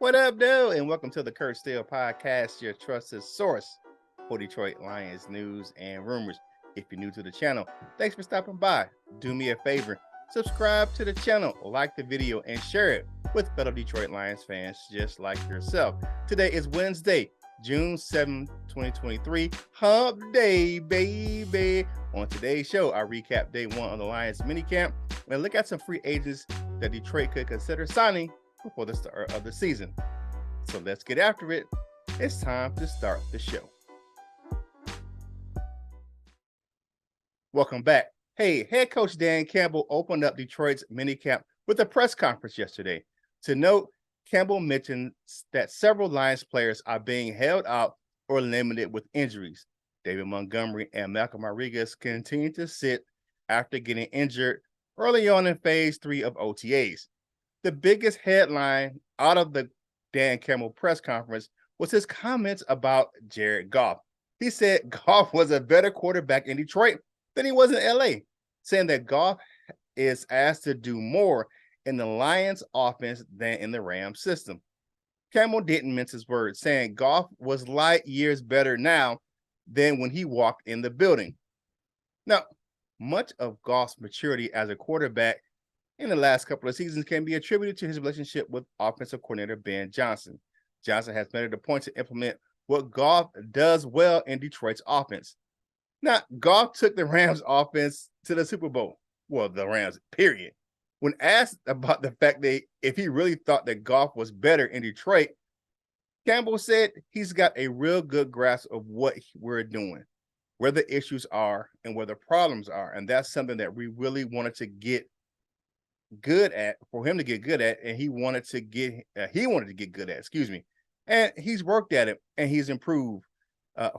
What up, dude? And welcome to the Kurt Steele Podcast, your trusted source for Detroit Lions news and rumors. If you're new to the channel, thanks for stopping by. Do me a favor, subscribe to the channel, like the video, and share it with fellow Detroit Lions fans just like yourself. Today is Wednesday, June 7th, 2023, Hump Day, baby. On today's show, I recap day one of the Lions minicamp and look at some free agents that Detroit could consider signing before the start of the season. So let's get after it. It's time to start the show. Welcome back. Hey, head coach Dan Campbell opened up Detroit's minicamp with a press conference yesterday. To note, Campbell mentioned that several Lions players are being held out or limited with injuries. David Montgomery and Malcolm Rodriguez continue to sit after getting injured early on in phase 3 of OTAs. The biggest headline out of the Dan Campbell press conference was his comments about Jared Goff. He said Goff was a better quarterback in Detroit than he was in LA, saying that Goff is asked to do more in the Lions offense than in the Rams system. Campbell didn't mince his words, saying Goff was light years better now than when he walked in the building. Now, much of Goff's maturity as a quarterback in the last couple of seasons can be attributed to his relationship with offensive coordinator Ben Johnson. Johnson has made it a point to implement what Goff does well in Detroit's offense. Now, Goff took the Rams offense to the Super Bowl. Well, the Rams, period. When asked about the fact that if he really thought that Goff was better in Detroit, Campbell said he's got a real good grasp of what we're doing, where the issues are and where the problems are. And that's something that we really wanted to get good at, for him to get good at, and he wanted to get good at, and he's worked at it and he's improved.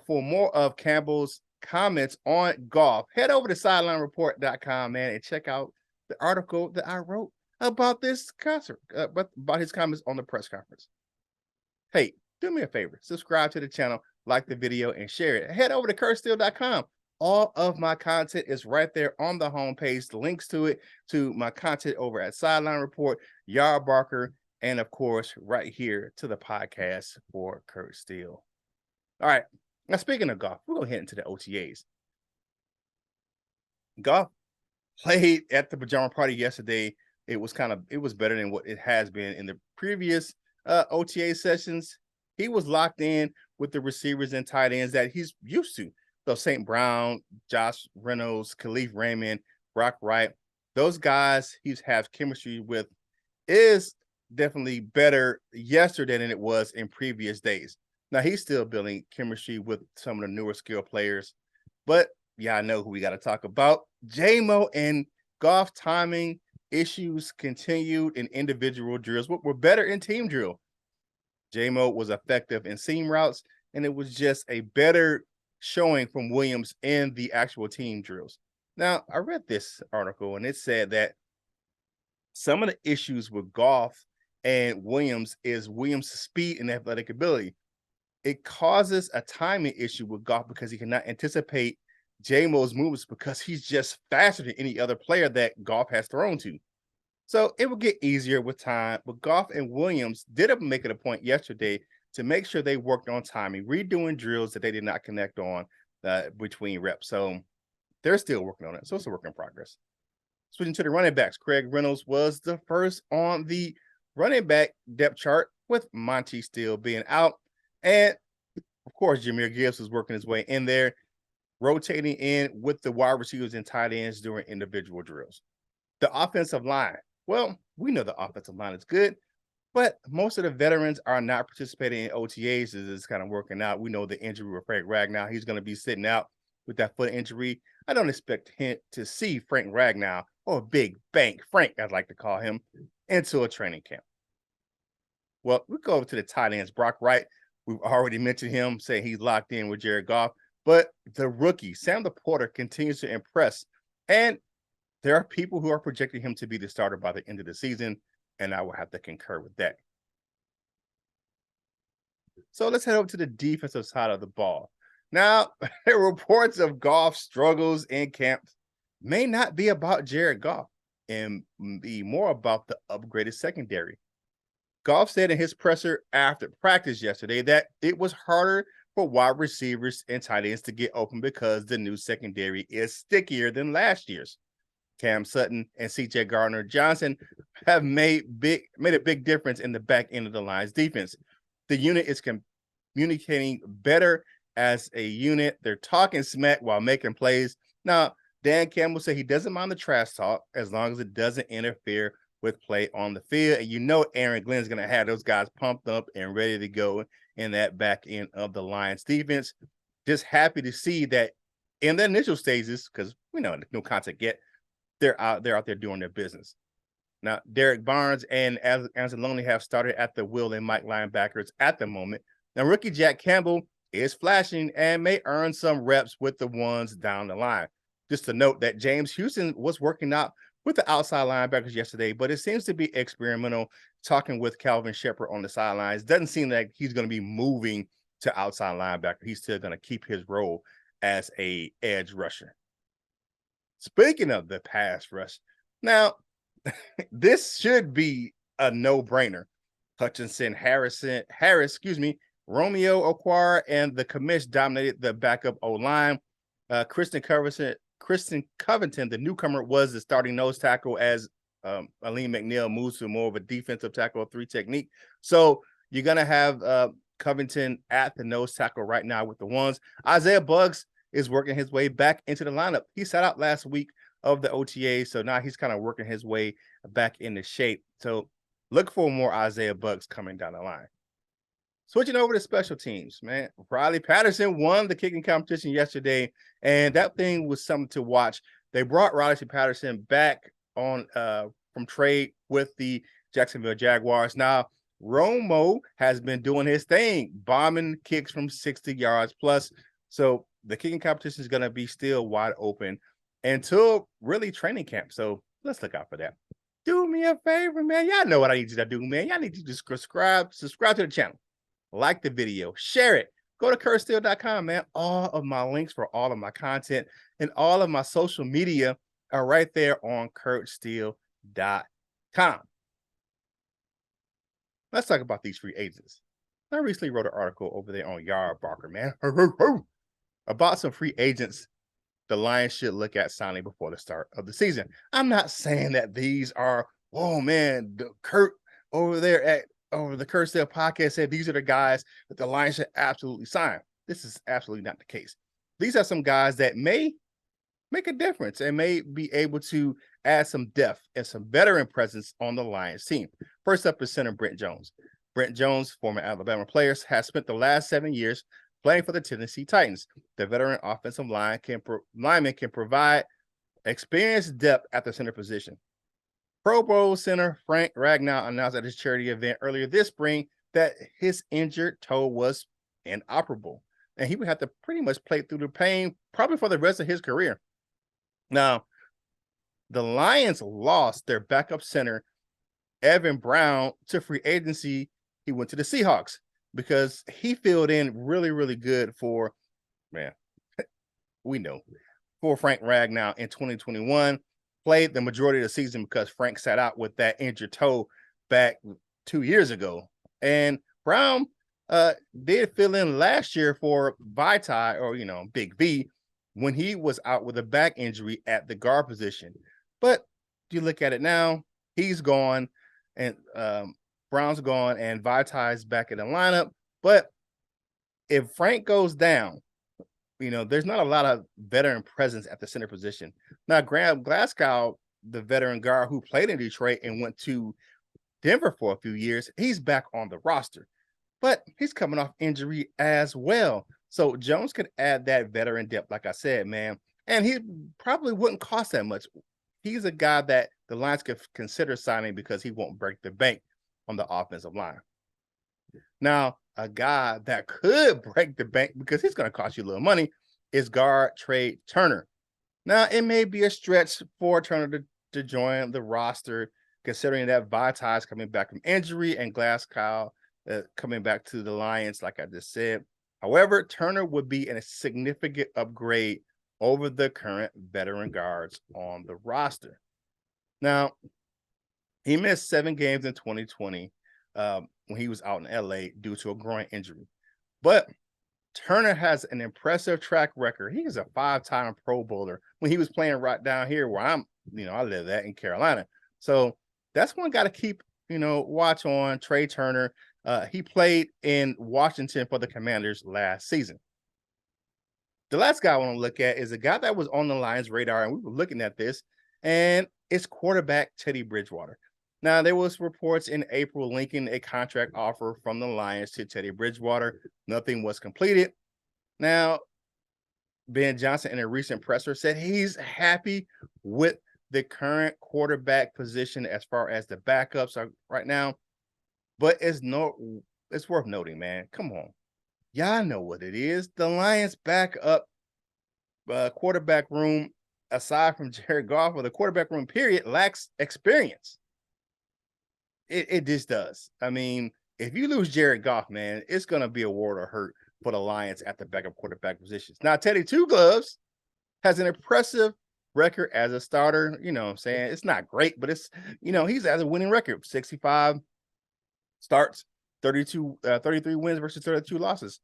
For more of Campbell's comments on Goff, head over to sidelinereport.com, man, and check out the article that I wrote about this concert, about his comments on the press conference. Hey, do me a favor, subscribe to the channel, like the video, and share it. Head over to kurtsteele.com. All of my content is right there on the homepage. The links to it, to my content over at Sideline Report, Yard Barker, and of course, right here to the podcast for Kurt Steele. All right. Now, speaking of Goff, we're going to head into the OTAs. Goff played at the pajama party yesterday. It was better than what it has been in the previous OTA sessions. He was locked in with the receivers and tight ends that he's used to. So St. Brown, Josh Reynolds, Khalif Raymond, Brock Wright, those guys he's has chemistry with is definitely better yesterday than it was in previous days. Now, he's still building chemistry with some of the newer skill players, but yeah, I know who we got to talk about. J-Mo and Goff timing issues continued in individual drills, but were better in team drill. J-Mo was effective in seam routes, and it was just a better showing from Williams in the actual team drills. Now, I read this article and it said that some of the issues with Goff and Williams is Williams' speed and athletic ability. It causes a timing issue with Goff because he cannot anticipate J-Mo's movements because he's just faster than any other player that Goff has thrown to. So it will get easier with time, but Goff and Williams did make it a point yesterday to make sure they worked on timing, redoing drills that they did not connect on between reps. So they're still working on it. So it's a work in progress. Switching to the running backs, Craig Reynolds was the first on the running back depth chart with Monty still being out. And of course, Jahmyr Gibbs was working his way in there, rotating in with the wide receivers and tight ends during individual drills. The offensive line. Well, we know the offensive line is good, but most of the veterans are not participating in OTAs as it's kind of working out. We know the injury with Frank Ragnow. He's going to be sitting out with that foot injury. I don't expect him to see Frank Ragnow, or Big Bank Frank, I'd like to call him, into a training camp. Well, we go over to the tight ends. Brock Wright, we've already mentioned him, saying he's locked in with Jared Goff. But the rookie, Sam Laporta, continues to impress. And there are people who are projecting him to be the starter by the end of the season, and I will have to concur with that. So let's head over to the defensive side of the ball. Now, reports of Goff's struggles in camp may not be about Jared Goff and be more about the upgraded secondary. Goff said in his presser after practice yesterday that it was harder for wide receivers and tight ends to get open because the new secondary is stickier than last year's. Cam Sutton and CJ Gardner-Johnson have made a big difference in the back end of the Lions defense. The unit is communicating better as a unit. They're talking smack while making plays. Now, Dan Campbell said he doesn't mind the trash talk as long as it doesn't interfere with play on the field. And you know Aaron Glenn's going to have those guys pumped up and ready to go in that back end of the Lions defense. Just happy to see that in the initial stages, because we know no contact yet, they're out there doing their business. Now, Derek Barnes and Anzalone have started at the Will and Mike linebackers at the moment. Now, rookie Jack Campbell is flashing and may earn some reps with the ones down the line. Just to note that James Houston was working out with the outside linebackers yesterday, but it seems to be experimental, talking with Calvin Shepard on the sidelines. Doesn't seem like he's going to be moving to outside linebacker. He's still going to keep his role as a edge rusher. Speaking of the pass rush, now this should be a no-brainer. Hutchinson, Harris, Romeo Okwara, and the commish dominated the backup O-line. Kristen Covington, the newcomer, was the starting nose tackle as Alim McNeil moves to more of a defensive tackle 3 technique. So you're going to have Covington at the nose tackle right now with the ones. Isaiah Buggs is working his way back into the lineup. He sat out last week of the OTA, so now he's kind of working his way back into shape. So look for more Isaiah Buggs coming down the line. Switching over to special teams, man. Riley Patterson won the kicking competition yesterday, and that thing was something to watch. They brought Riley Patterson back on from trade with the Jacksonville Jaguars. Now, Romo has been doing his thing, bombing kicks from 60 yards plus. So the kicking competition is going to be still wide open until really training camp. So let's look out for that. Do me a favor, man. Y'all know what I need you to do, man. Y'all need you to subscribe to the channel. Like the video, share it. Go to kurtsteele.com, man. All of my links for all of my content and all of my social media are right there on kurtsteele.com. Let's talk about these free agents. I recently wrote an article over there on Yard Barker, man, about some free agents the Lions should look at signing before the start of the season. I'm not saying that these are, oh man, the Kurt over there at the Kurt Steele podcast said these are the guys that the Lions should absolutely sign. This is absolutely not the case. These are some guys that may make a difference and may be able to add some depth and some veteran presence on the Lions team. First up is center Brent Jones. Brent Jones, former Alabama player, has spent the last 7 years playing for the Tennessee Titans. The veteran offensive lineman can provide experienced depth at the center position. Pro Bowl center Frank Ragnow announced at his charity event earlier this spring that his injured toe was inoperable, and he would have to pretty much play through the pain probably for the rest of his career. Now, the Lions lost their backup center, Evan Brown, to free agency. He went to the Seahawks because he filled in really, really good for, man, we know, for Frank Ragnow in 2021. Played the majority of the season because Frank sat out with that injured toe back 2 years ago. And Brown did fill in last year for Vitae, or, Big V, when he was out with a back injury at the guard position. But you look at it now, he's gone, and Brown's gone, and Vitae's back in the lineup. But if Frank goes down, there's not a lot of veteran presence at the center position. Now, Graham Glasgow, the veteran guard who played in Detroit and went to Denver for a few years, he's back on the roster. But he's coming off injury as well. So Jones could add that veteran depth, like I said, man. And he probably wouldn't cost that much. He's a guy that the Lions could consider signing because he won't break the bank on the offensive line. Now, a guy that could break the bank because he's going to cost you a little money is guard Trey Turner. Now, it may be a stretch for Turner to join the roster, considering that Vitae is coming back from injury and Glasgow coming back to the Lions, like I just said. However, Turner would be a significant upgrade over the current veteran guards on the roster. Now, he missed 7 games in 2020 when he was out in LA due to a groin injury. But Turner has an impressive track record. He is a 5-time Pro Bowler when he was playing right down here where I live at in Carolina. So that's one got to keep, watch on. Trey Turner. He played in Washington for the Commanders last season. The last guy I want to look at is a guy that was on the Lions' radar, and we were looking at this, and it's quarterback Teddy Bridgewater. Now, there was reports in April linking a contract offer from the Lions to Teddy Bridgewater. Nothing was completed. Now, Ben Johnson in a recent presser said he's happy with the current quarterback position as far as the backups are right now. But it's worth noting, man. Come on. Y'all know what it is. The Lions backup quarterback room, aside from Jared Goff, or the quarterback room period, lacks experience. It just does. I mean, if you lose Jared Goff, man, it's going to be a world of hurt for the Lions at the backup quarterback positions. Now, Teddy Two Gloves has an impressive record as a starter. You know what I'm saying? It's not great, but it's, he's has a winning record. 65 starts, 33 wins versus 32 losses.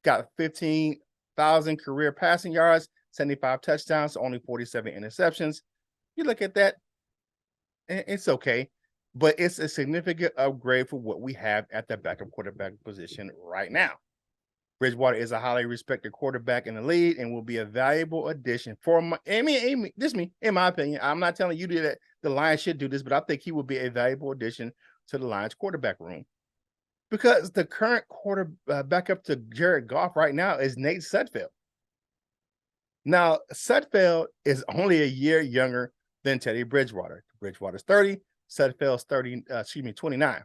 Got 15,000 career passing yards, 75 touchdowns, only 47 interceptions. You look at that, it's okay. But it's a significant upgrade for what we have at the backup quarterback position right now. Bridgewater is a highly respected quarterback in the league and will be a valuable addition for in my opinion. I'm not telling you that the Lions should do this, but I think he will be a valuable addition to the Lions quarterback room. Because the current backup to Jared Goff right now is Nate Sudfeld. Now, Sudfeld is only a year younger than Teddy Bridgewater. Bridgewater's 30. Sudfeld's 29.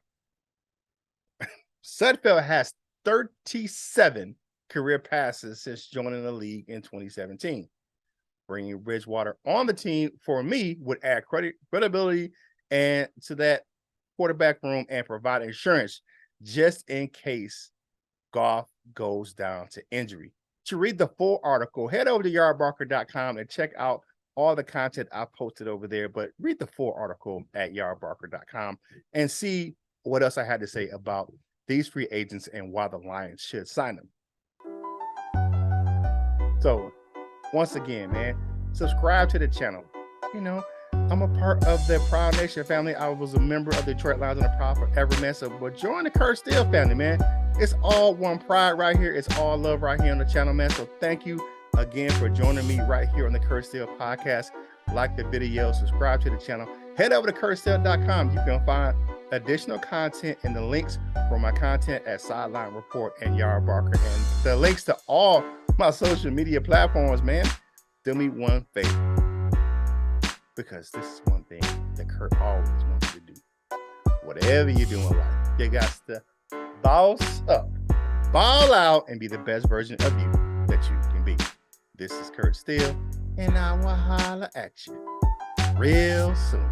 Sudfeld has 37 career passes since joining the league in 2017. Bringing Bridgewater on the team for me would add credibility and to that quarterback room and provide insurance just in case Goff goes down to injury. To read the full article, head over to yardbarker.com and check out all the content I posted over there, but read the full article at yardbarker.com and see what else I had to say about these free agents and why the Lions should sign them. So, once again, man, subscribe to the channel. I'm a part of the Proud Nation family. I was a member of the Detroit Lions and the Proud Forever, man. So, but join the Kurt Steele family, man. It's all one pride right here. It's all love right here on the channel, man. So thank you again for joining me right here on the Kurt Steele podcast. Like the video, subscribe to the channel. Head over to kurtsteele.com. You can find additional content and the links for my content at Sideline Report and Yard Barker, and the links to all my social media platforms, man. Do me one favor, because this is one thing that Kurt always wants you to do. Whatever you do in life, you got to boss up, ball out, and be the best version of you that you can be. This is Kurt Steele, and I will holler at you real soon.